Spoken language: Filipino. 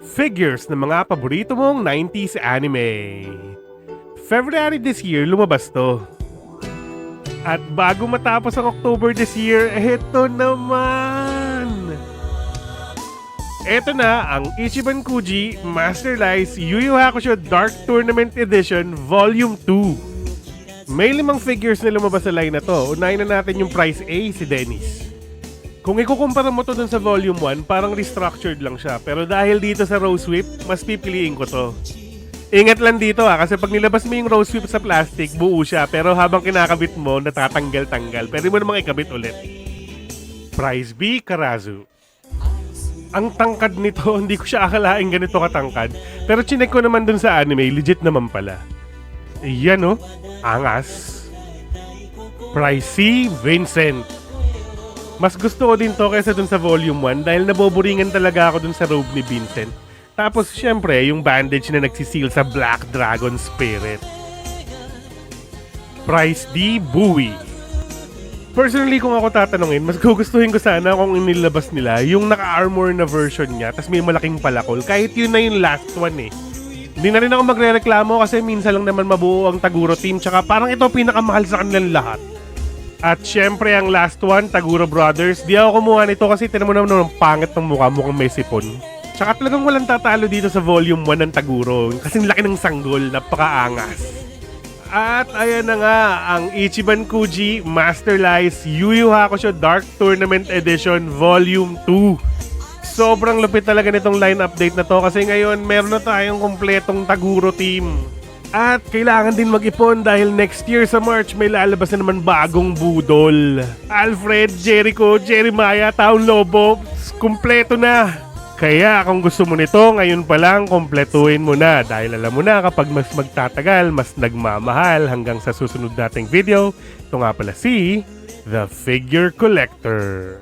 Figures ng mga paborito mong 90s anime. February this year lumabas to. At bago matapos ang October this year, eto naman! Eto na ang Ichiban Kuji Master Lies Yu Yu Hakusho Dark Tournament Edition Volume 2. May 5 figures na lumabas sa line na to. Unahin na natin yung Price A, si Dennis. Kung ikukumpara mo to dun sa Volume 1, parang restructured lang siya. Pero dahil dito sa Rose Whip, mas pipiliin ko to. Ingat lang dito kasi pag nilabas mo yung Rose Whip sa plastic, buo siya. Pero habang kinakabit mo, natatanggal-tanggal. Pwede mo namang ikabit ulit. Price B, Karazu. Ang tangkad nito, hindi ko siya akalaing ganito katangkad. Pero chinek ko naman dun sa anime, legit naman pala. Yan oh, angas. Price C, Vincent. Mas gusto ko din to kaysa dun sa Volume 1 dahil naboboringan talaga ako dun sa robe ni Vincent. Tapos syempre, yung bandage na nagsiseal sa Black Dragon Spirit. Price D, Bowie. Personally, kung ako tatanungin, mas gugustuhin ko sana kung inilabas nila yung naka-armor na version niya tas may malaking palakol. Kahit yun na yung last one eh. Hindi na rin ako magre-reklamo kasi minsan lang naman mabuo ang Taguro team tsaka parang ito pinakamahal sa kanilang lahat. At syempre ang last one, Taguro Brothers. Di ako kumuha nito kasi tinan mo naman ang pangit ng mukha, mukhang may sipon. Tsaka talagang walang tatalo dito sa Volume 1 ng Taguro. Kasing laki ng sanggol, napakaangas. At ayan na nga, ang Ichiban Kuji Master Lies Yu Yu Hakusho Dark Tournament Edition Volume 2. Sobrang lupit talaga nitong line update na to kasi ngayon meron na tayong kompletong Taguro team. At kailangan din mag-ipon dahil next year sa March may lalabas na naman bagong budol. Alfred, Jericho, Jeremiah, Taong Lobo, kumpleto na. Kaya kung gusto mo nito, ngayon pa lang kompletuhin mo na dahil alam mo na kapag mas magtatagal, mas nagmamahal hanggang sa susunod nating video. Ito nga pala si The Figure Collector.